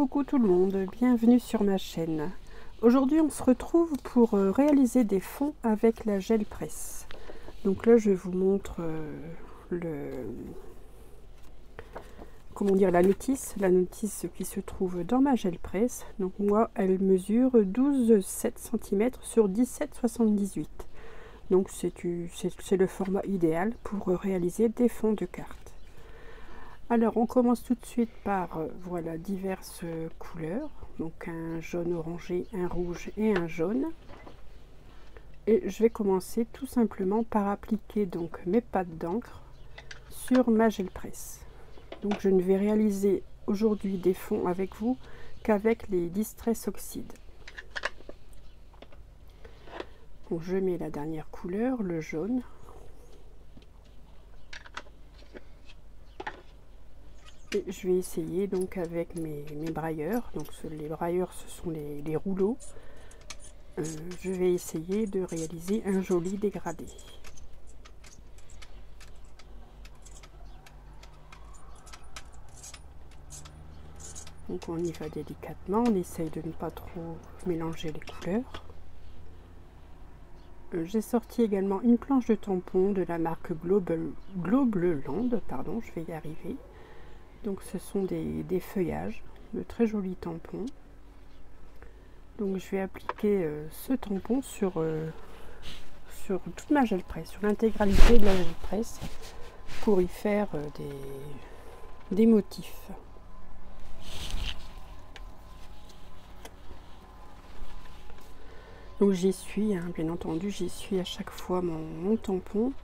Coucou tout le monde, bienvenue sur ma chaîne. Aujourd'hui on se retrouve pour réaliser des fonds avec la gel presse. Donc là je vous montre la notice qui se trouve dans ma gel presse. Donc moi elle mesure 12,7 cm sur 17,78. Donc c'est le format idéal pour réaliser des fonds de cartes. Alors on commence tout de suite par voilà diverses couleurs, donc un jaune orangé, un rouge et un jaune. Et je vais commencer tout simplement par appliquer donc mes pattes d'encre sur ma gel presse. Donc je ne vais réaliser aujourd'hui des fonds avec vous qu'avec les Distress Oxide. Donc je mets la dernière couleur, le jaune. Et je vais essayer donc avec mes brailleurs, donc les brailleurs ce sont les rouleaux, je vais essayer de réaliser un joli dégradé. Donc on y va délicatement, on essaye de ne pas trop mélanger les couleurs. J'ai sorti également une planche de tampon de la marque Globleland, pardon, je vais y arriver. Donc ce sont des feuillages, de très jolis tampons. Donc je vais appliquer ce tampon sur toute ma gel presse, sur l'intégralité de la gel presse, pour y faire des motifs. Donc j'y suis, bien entendu, j'y suis à chaque fois mon tampon,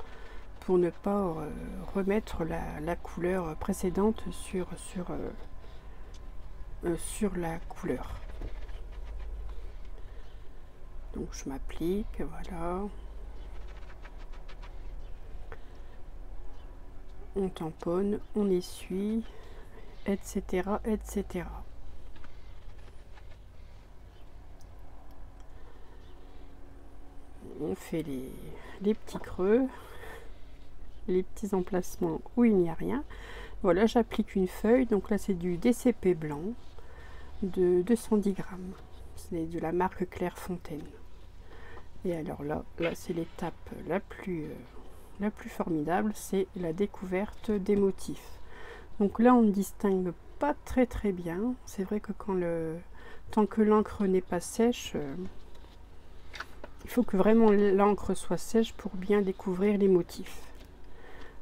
pour ne pas remettre la couleur précédente sur la couleur. Donc je m'applique, voilà. On tamponne, on essuie, etc., etc. On fait les petits creux, les petits emplacements où il n'y a rien. Voilà, j'applique une feuille, donc là c'est du DCP blanc de 210 grammes, c'est de la marque Clairefontaine. Et alors là c'est l'étape la plus formidable, c'est la découverte des motifs. Donc là on ne distingue pas très bien, c'est vrai que tant que l'encre n'est pas sèche, il faut que vraiment l'encre soit sèche pour bien découvrir les motifs.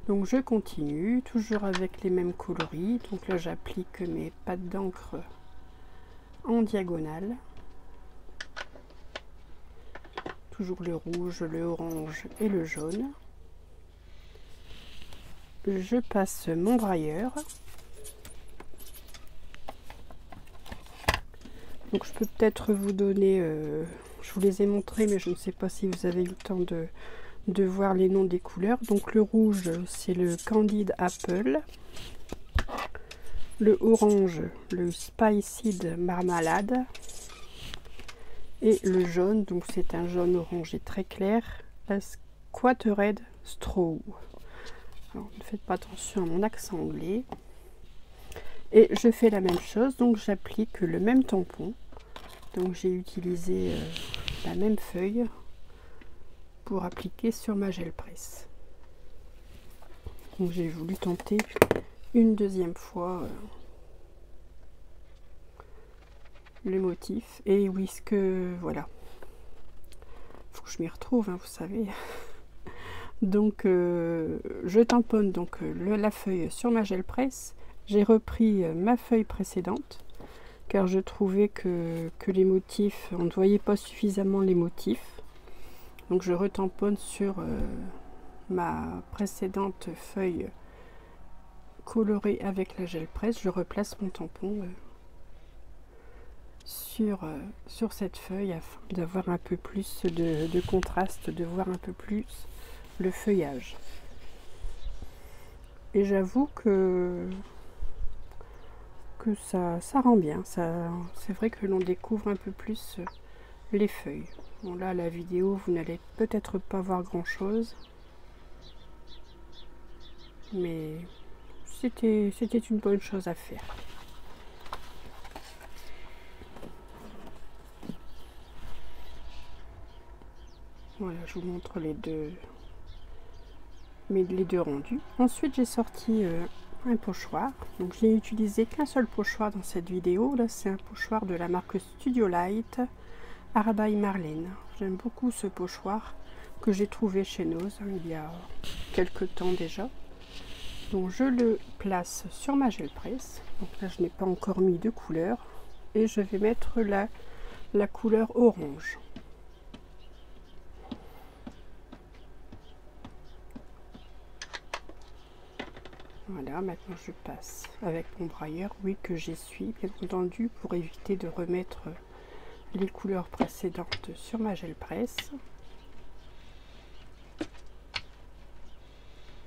Donc je continue, toujours avec les mêmes coloris. Donc là j'applique mes pattes d'encre en diagonale. Toujours le rouge, le orange et le jaune. Je passe mon brailleur. Donc je peux peut-être vous donner, je vous les ai montrés mais je ne sais pas si vous avez eu le temps de voir les noms des couleurs. Donc le rouge c'est le Candid Apple, le orange le Spiced Marmalade et le jaune, donc c'est un jaune orangé très clair, la Squattered Straw. Alors ne faites pas attention à mon accent anglais. Et je fais la même chose, donc j'applique le même tampon. Donc j'ai utilisé la même feuille pour appliquer sur ma gel presse. Donc j'ai voulu tenter une deuxième fois le motif. Et oui, voilà, faut que je m'y retrouve, vous savez. Donc je tamponne donc la feuille sur ma gel presse. J'ai repris ma feuille précédente car je trouvais que les motifs, on ne voyait pas suffisamment les motifs. Donc je retamponne sur ma précédente feuille colorée avec la gel presse. Je replace mon tampon sur cette feuille afin d'avoir un peu plus de contraste, de voir un peu plus le feuillage. Et j'avoue que ça rend bien, c'est vrai que l'on découvre un peu plus les feuilles. Bon là la vidéo vous n'allez peut-être pas voir grand chose, mais c'était une bonne chose à faire. Voilà, je vous montre les deux rendus. Ensuite, j'ai sorti un pochoir. Donc, je n'ai utilisé qu'un seul pochoir dans cette vidéo. Là, c'est un pochoir de la marque Studio Light Arabaille Marlène. J'aime beaucoup ce pochoir que j'ai trouvé chez Noz il y a quelques temps déjà. Donc, je le place sur ma gel presse. Donc là, je n'ai pas encore mis de couleur. Et je vais mettre la couleur orange. Voilà, maintenant je passe avec mon brailleur, oui, que j'essuie bien entendu pour éviter de remettre les couleurs précédentes sur ma gel presse.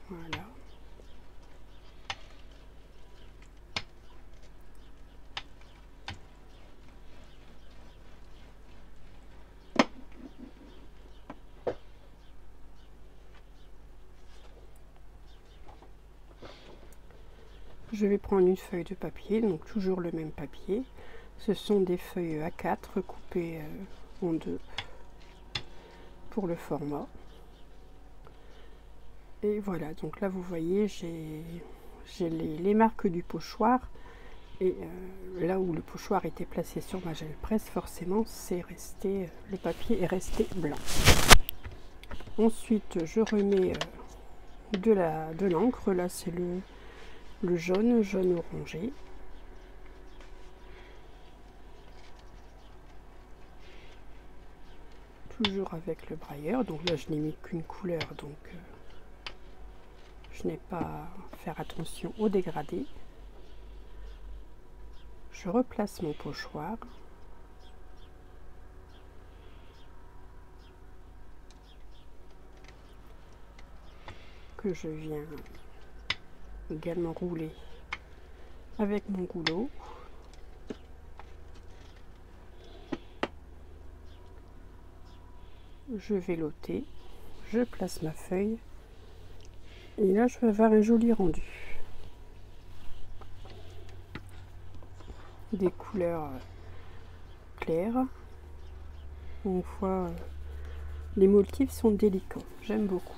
Voilà. Je vais prendre une feuille de papier, donc toujours le même papier. Ce sont des feuilles A4 coupées en deux pour le format. Et voilà, donc là vous voyez, j'ai les marques du pochoir. Et là où le pochoir était placé sur ma gel presse, forcément, c'est resté, le papier est resté blanc. Ensuite, je remets de l'encre. Là, c'est le jaune orangé. Toujours avec le brailleur. Donc là, je n'ai mis qu'une couleur, donc je n'ai pas à faire attention au dégradé. Je replace mon pochoir. Que je viens également rouler avec mon rouleau. Je vais l'ôter, je place ma feuille et là je vais avoir un joli rendu. Des couleurs claires. On voit les motifs sont délicats, j'aime beaucoup.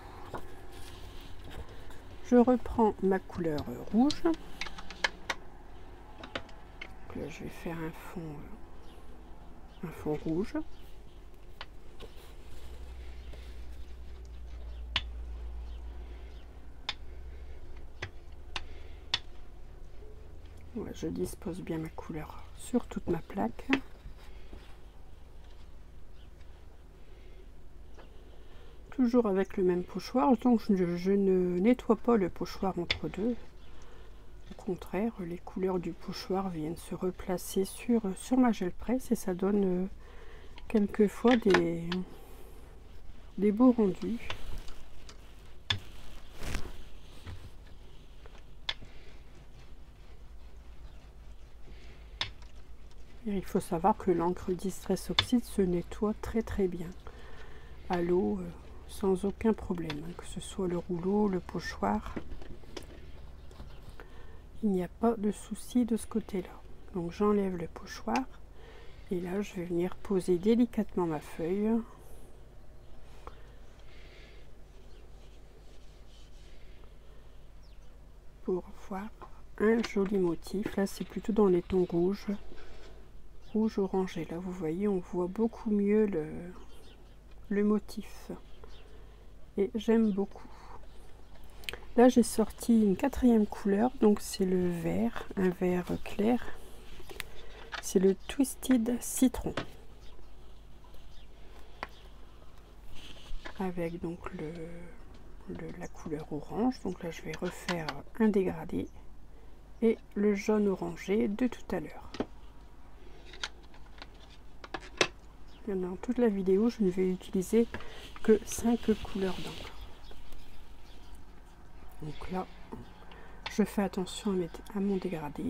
Je reprends ma couleur rouge. Donc là, je vais faire un fond rouge. Voilà, je dispose bien ma couleur sur toute ma plaque. Toujours avec le même pochoir, donc je ne nettoie pas le pochoir entre deux. Au contraire, les couleurs du pochoir viennent se replacer sur ma gel presse et ça donne quelquefois des beaux rendus. Et il faut savoir que l'encre Distress Oxide se nettoie très bien à l'eau sans aucun problème, que ce soit le rouleau, le pochoir. Il n'y a pas de souci de ce côté-là. Donc j'enlève le pochoir et là je vais venir poser délicatement ma feuille. Pour voir un joli motif. Là c'est plutôt dans les tons rouges, rouge orangé. Là vous voyez, on voit beaucoup mieux le motif et j'aime beaucoup. Là j'ai sorti une quatrième couleur, donc c'est le vert, un vert clair. C'est le Twisted Citron avec donc la couleur orange. Donc là je vais refaire un dégradé et le jaune orangé de tout à l'heure. Dans toute la vidéo je ne vais utiliser que 5 couleurs d'encre. Donc là je fais attention à mon dégradé.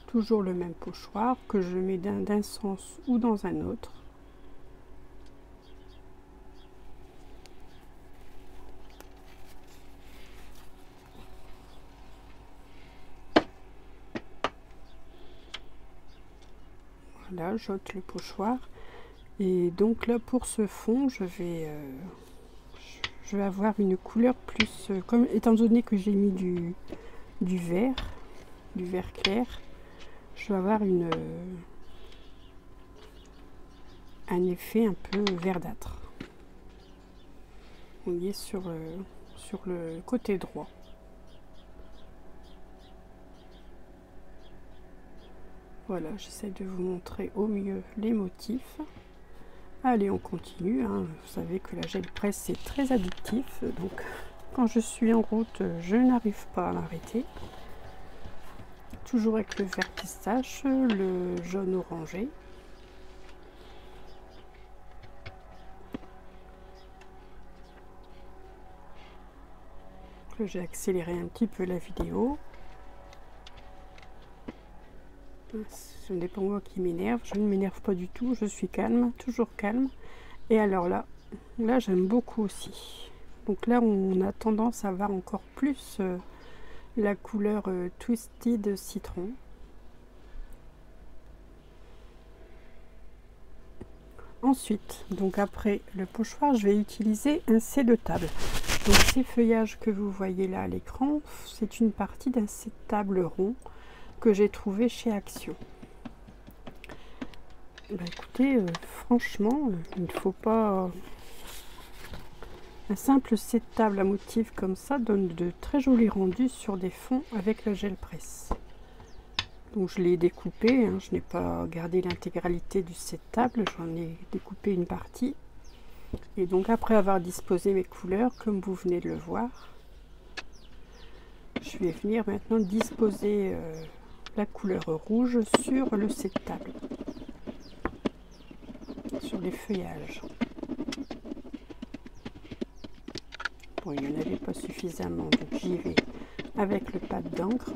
Toujours le même pochoir que je mets d'un sens ou dans un autre. Voilà, j'ôte le pochoir. Et donc là, pour ce fond, je vais avoir une couleur plus... comme étant donné que j'ai mis du vert clair, je vais avoir un effet un peu verdâtre. Vous voyez sur le côté droit. Voilà, j'essaie de vous montrer au mieux les motifs. Allez, on continue, hein. Vous savez que la gel presse c'est très addictif, donc quand je suis en route, je n'arrive pas à m'arrêter. Toujours avec le vert pistache, le jaune orangé. J'ai accéléré un petit peu la vidéo. Ce n'est pas moi qui m'énerve, je ne m'énerve pas du tout, je suis calme, toujours calme. Et alors là j'aime beaucoup aussi. Donc là on a tendance à voir encore plus la couleur Twisted citron. Ensuite, donc après le pochoir, je vais utiliser un C de table. Donc ces feuillages que vous voyez là à l'écran, c'est une partie d'un C de table rond que j'ai trouvé chez Action. Bah écoutez, franchement, il ne faut pas... Un simple C de table à motif comme ça donne de très jolis rendus sur des fonds avec la gel presse. Donc je l'ai découpé, hein, je n'ai pas gardé l'intégralité du C de table, j'en ai découpé une partie. Et donc après avoir disposé mes couleurs, comme vous venez de le voir, je vais venir maintenant disposer la couleur rouge sur le C de table, sur les feuillages. Bon, il n'y en avait pas suffisamment, donc j'y vais avec le pad d'encre.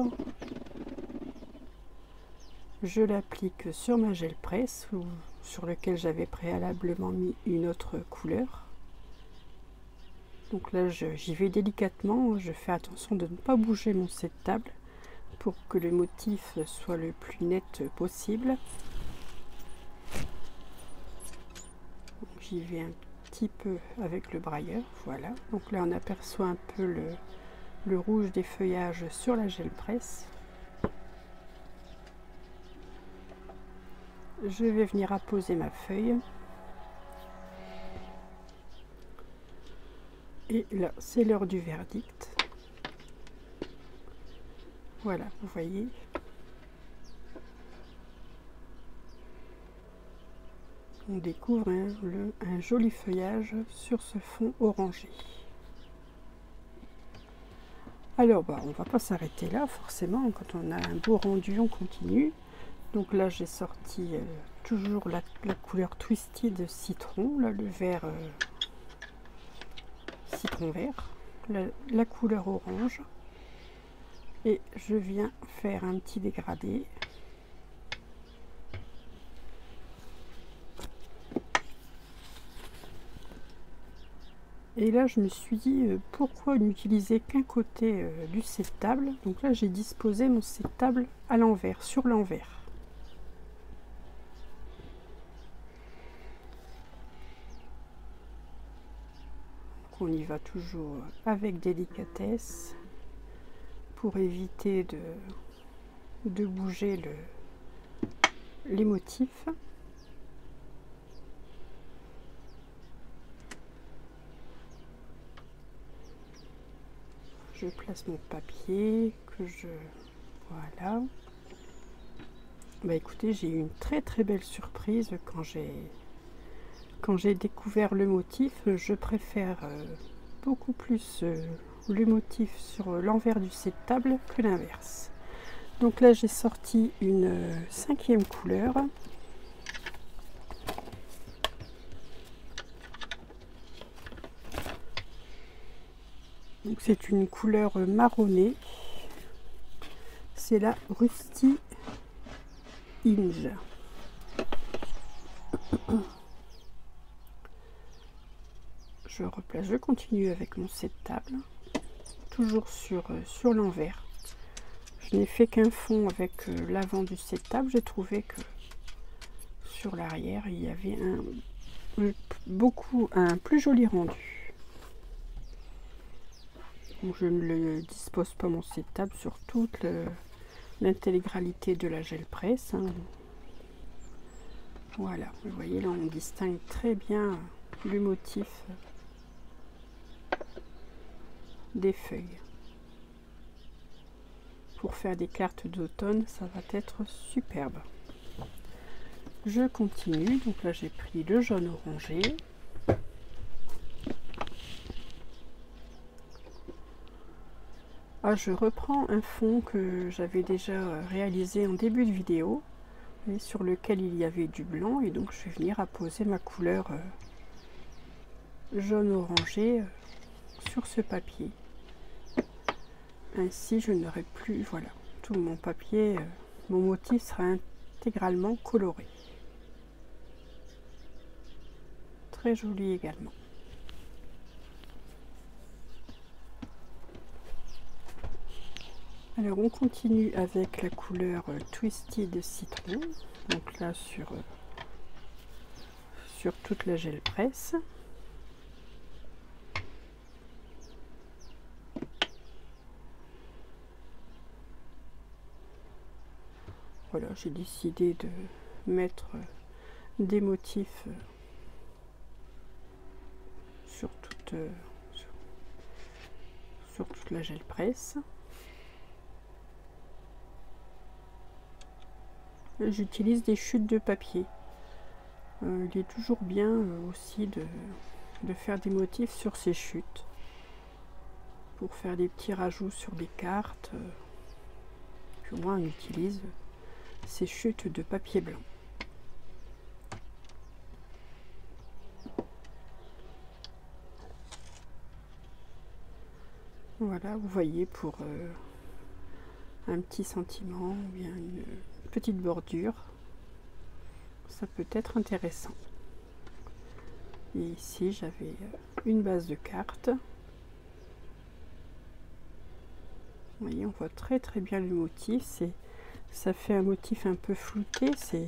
Je l'applique sur ma gel presse ou sur lequel j'avais préalablement mis une autre couleur. Donc là j'y vais délicatement, je fais attention de ne pas bouger mon C de table pour que le motif soit le plus net possible. J'y vais un petit peu avec le brailleur, voilà. Donc là on aperçoit un peu le rouge des feuillages sur la gel presse. Je vais venir apposer ma feuille. Et là, c'est l'heure du verdict. Voilà, vous voyez. On découvre un joli feuillage sur ce fond orangé. Alors, bah, on va pas s'arrêter là, forcément. Quand on a un beau rendu, on continue. Donc là, j'ai sorti toujours la couleur Twisted citron, là, le vert citron vert, la couleur orange. Et je viens faire un petit dégradé. Et là, je me suis dit, pourquoi n'utiliser qu'un côté du C de table. Donc là, j'ai disposé mon C de table à l'envers, sur l'envers. On y va toujours avec délicatesse pour éviter de bouger les motifs. Je place mon papier voilà. Bah écoutez, j'ai eu une très belle surprise quand j'ai découvert le motif. Je préfère beaucoup plus le motif sur l'envers du C de table que l'inverse. Donc là j'ai sorti une 5e couleur. Donc c'est une couleur marronnée. C'est la Rusty Inge. Je replace, je continue avec mon C de table, toujours sur l'envers. Je n'ai fait qu'un fond avec l'avant du C de table. J'ai trouvé que sur l'arrière, il y avait un plus joli rendu. Donc, je ne le dispose pas mon setup sur toute l'intégralité de la gel presse. Hein. Voilà, vous voyez là on distingue très bien le motif des feuilles. Pour faire des cartes d'automne, ça va être superbe. Je continue, donc là j'ai pris le jaune orangé. Ah, je reprends un fond que j'avais déjà réalisé en début de vidéo, et sur lequel il y avait du blanc, et donc je vais venir apposer ma couleur jaune orangé sur ce papier. Ainsi je n'aurai plus, voilà, tout mon papier, mon motif sera intégralement coloré. Très joli également. Alors on continue avec la couleur Twisted Citron, donc là sur toute la gel presse. Voilà, j'ai décidé de mettre des motifs sur toute la gel presse. J'utilise des chutes de papier. Il est toujours bien aussi de faire des motifs sur ces chutes pour faire des petits rajouts sur des cartes. Puis au moins on utilise ces chutes de papier blanc. Voilà, vous voyez, pour un petit sentiment ou bien une petite bordure, ça peut être intéressant. Et ici j'avais une base de cartes. Vous voyez, on voit très très bien le motif. Ça fait un motif un peu flouté, c'est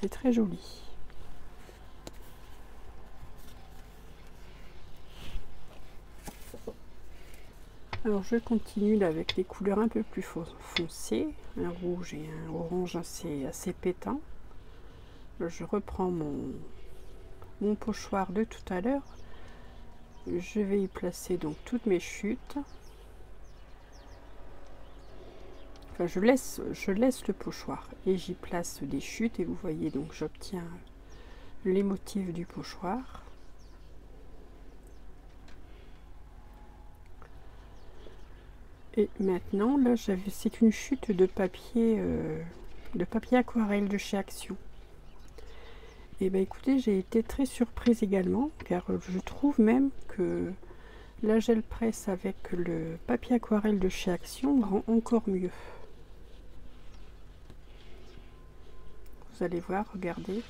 très joli. Alors je continue là avec les couleurs un peu plus foncées, un rouge et un orange assez pétant. Là, je reprends mon pochoir de tout à l'heure. Je vais y placer donc toutes mes chutes. Enfin, je laisse le pochoir et j'y place des chutes, et vous voyez donc j'obtiens les motifs du pochoir. Et maintenant là c'est une chute de papier aquarelle de chez Action. Et ben écoutez, j'ai été très surprise également, car je trouve même que la gel presse avec le papier aquarelle de chez Action rend encore mieux. Vous allez voir, regardez.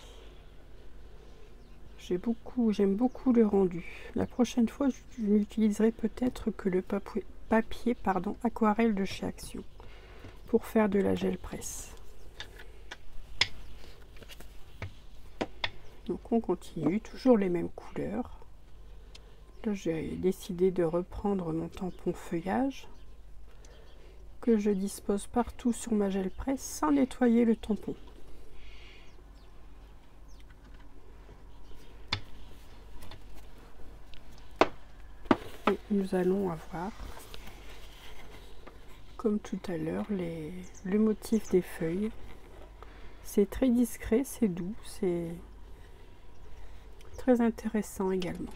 J'aime beaucoup le rendu. La prochaine fois, je n'utiliserai peut-être que le papier aquarelle de chez Action pour faire de la gel presse. Donc on continue, toujours les mêmes couleurs. Là j'ai décidé de reprendre mon tampon feuillage que je dispose partout sur ma gel presse sans nettoyer le tampon. Et nous allons avoir, comme tout à l'heure, le motif des feuilles. C'est très discret, c'est doux, c'est très intéressant également.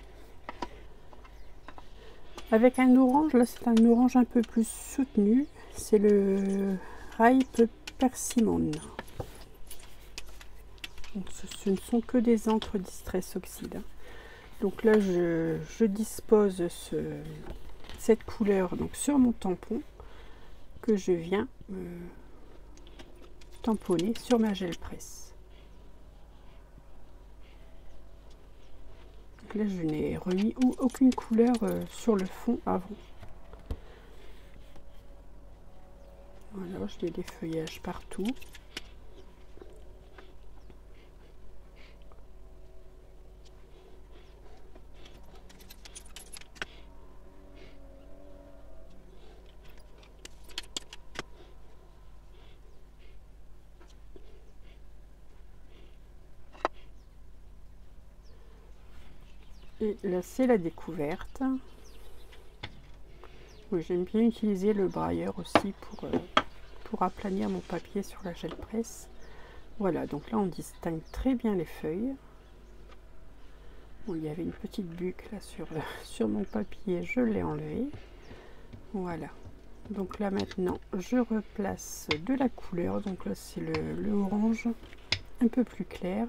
Avec un orange, là c'est un orange un peu plus soutenu, c'est le Ripe Persimmon. Donc, ce ne sont que des encres Distress Oxide. Donc là je dispose cette couleur donc sur mon tampon que je viens tamponner sur ma gel presse. Donc là je n'ai remis aucune couleur sur le fond avant. Voilà, j'ai des feuillages partout. Et là c'est la découverte. Oui, j'aime bien utiliser le brailleur aussi pour aplanir mon papier sur la gel presse. Voilà, donc là on distingue très bien les feuilles. Bon, il y avait une petite bucle là sur mon papier, je l'ai enlevé. Voilà. Donc là maintenant je replace de la couleur. Donc là c'est le orange un peu plus clair.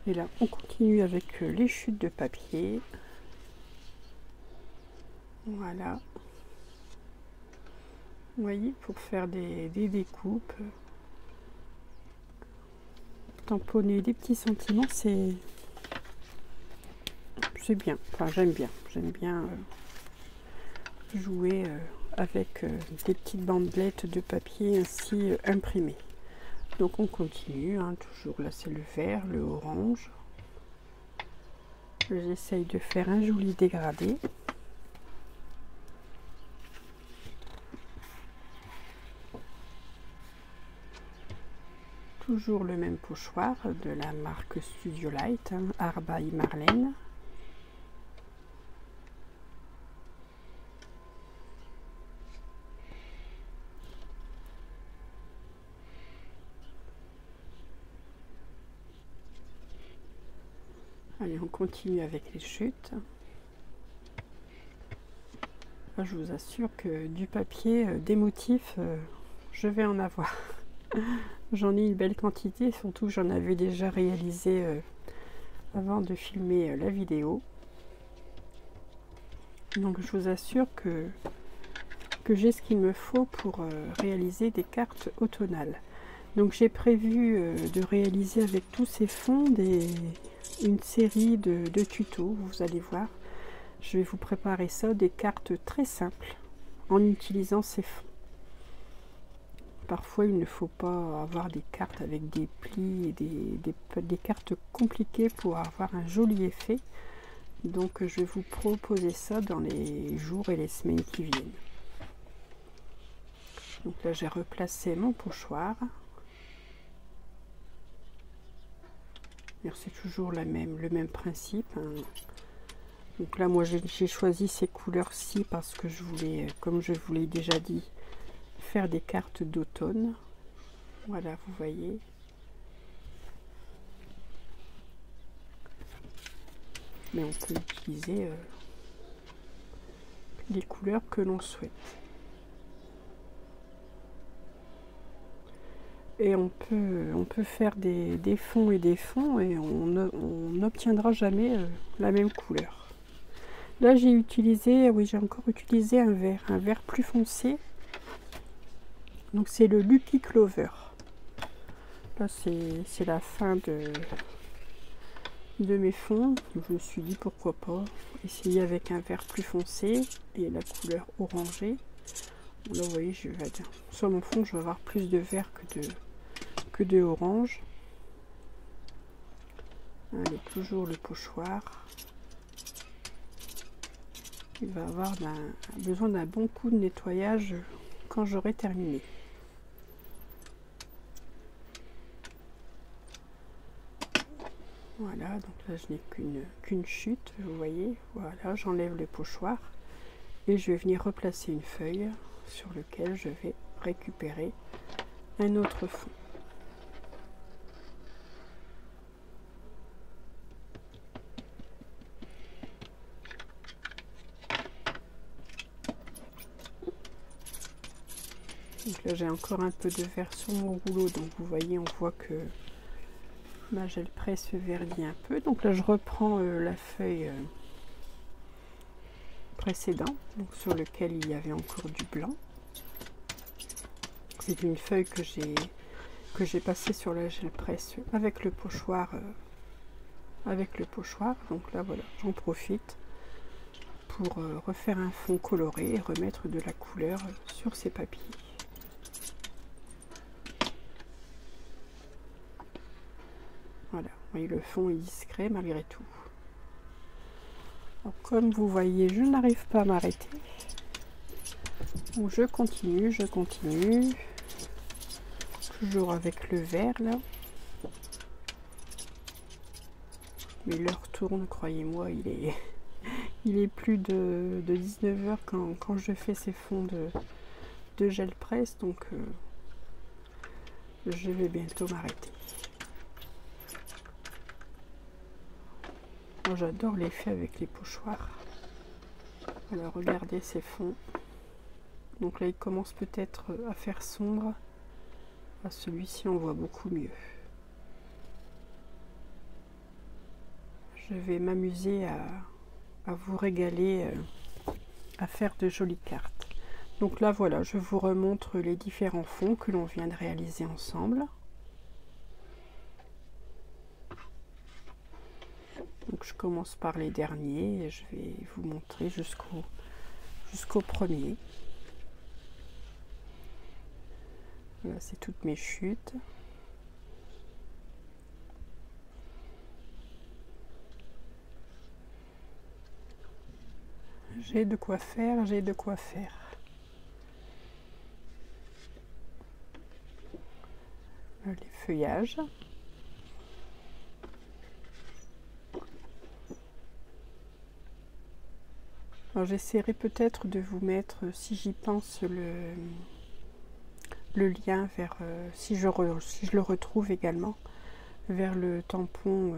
Et là on continue avec les chutes de papier. Voilà. Vous voyez, pour faire des découpes, tamponner des petits sentiments, c'est bien. Enfin, j'aime bien jouer avec des petites bandelettes de papier ainsi imprimées. Donc on continue, hein, toujours là c'est le vert, le orange. J'essaye de faire un joli dégradé. Toujours le même pochoir de la marque Studio Light, hein, Art by Marlène. Allez, on continue avec les chutes. Là, je vous assure que du papier, des motifs, je vais en avoir. J'en ai une belle quantité, surtout j'en avais déjà réalisé avant de filmer la vidéo. Donc je vous assure que j'ai ce qu'il me faut pour réaliser des cartes automnales. Donc j'ai prévu de réaliser avec tous ces fonds une série de tutos, vous allez voir. Je vais vous préparer ça, des cartes très simples en utilisant ces fonds. Parfois, il ne faut pas avoir des cartes avec des plis et des cartes compliquées pour avoir un joli effet. Donc, je vais vous proposer ça dans les jours et les semaines qui viennent. Donc là, j'ai replacé mon pochoir. C'est toujours le même principe, hein. Donc là, moi, j'ai choisi ces couleurs-ci parce que je voulais, comme je vous l'ai déjà dit, faire des cartes d'automne. Voilà, vous voyez. Mais on peut utiliser les couleurs que l'on souhaite. Et on peut faire des fonds et des fonds et on n'obtiendra jamais la même couleur. Là, j'ai utilisé, oui, j'ai encore utilisé un vert plus foncé. Donc c'est le Lucky Clover. Là c'est la fin de mes fonds. Donc, je me suis dit pourquoi pas essayer avec un vert plus foncé et la couleur orangée. Là vous voyez, je vais dire sur mon fond je vais avoir plus de vert que de orange. Allez, toujours le pochoir. Il va avoir besoin d'un bon coup de nettoyage quand j'aurai terminé. Voilà, donc là je n'ai qu'une chute, vous voyez. Voilà, j'enlève le pochoir et je vais venir replacer une feuille sur laquelle je vais récupérer un autre fond. Donc là j'ai encore un peu de vert sur mon rouleau, donc vous voyez, on voit que ma gel presse se verdit un peu. Donc là je reprends la feuille précédente, donc sur lequel il y avait encore du blanc. C'est une feuille que j'ai passée sur la gel presse avec le pochoir. Donc là voilà, j'en profite pour refaire un fond coloré et remettre de la couleur sur ces papiers. Voilà, vous voyez, le fond est discret malgré tout. Alors, comme vous voyez, je n'arrive pas à m'arrêter. Donc je continue. Toujours avec le vert là. Mais l'heure tourne, croyez-moi, il est plus de 19 h quand je fais ces fonds de gel presse, donc je vais bientôt m'arrêter. Moi, j'adore l'effet avec les pochoirs. Alors regardez ces fonds. Donc là, il commence peut-être à faire sombre. À celui-ci, on voit beaucoup mieux. Je vais m'amuser à vous régaler, à faire de jolies cartes. Donc là, voilà, je vous remontre les différents fonds que l'on vient de réaliser ensemble. Donc je commence par les derniers et je vais vous montrer jusqu'au premier. Voilà, c'est toutes mes chutes. J'ai de quoi faire, j'ai de quoi faire. Les feuillages. Alors j'essaierai peut-être de vous mettre, si j'y pense, le lien vers, si je le retrouve également, vers le tampon,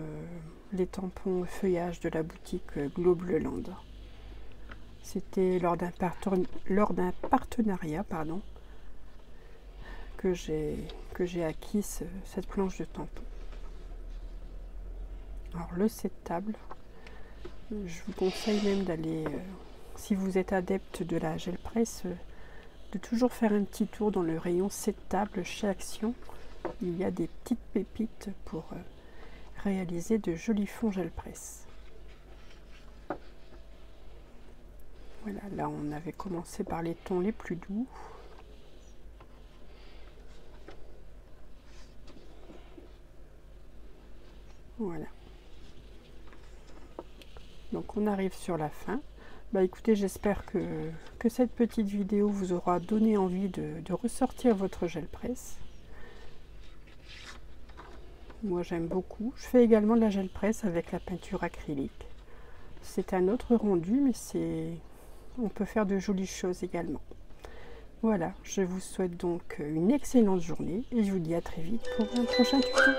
les tampons feuillage de la boutique Globleland. C'était lors d'un partenariat, pardon, que j'ai acquis cette planche de tampon. Alors le set table, je vous conseille même d'aller, si vous êtes adepte de la gel presse, de toujours faire un petit tour dans le rayon set table chez Action. Il y a des petites pépites pour réaliser de jolis fonds gel presse. Voilà, là on avait commencé par les tons les plus doux. Voilà. Donc on arrive sur la fin. Bah écoutez, j'espère que cette petite vidéo vous aura donné envie de ressortir votre gel presse. Moi j'aime beaucoup. Je fais également de la gel presse avec la peinture acrylique. C'est un autre rendu, mais on peut faire de jolies choses également. Voilà, je vous souhaite donc une excellente journée et je vous dis à très vite pour un prochain tuto.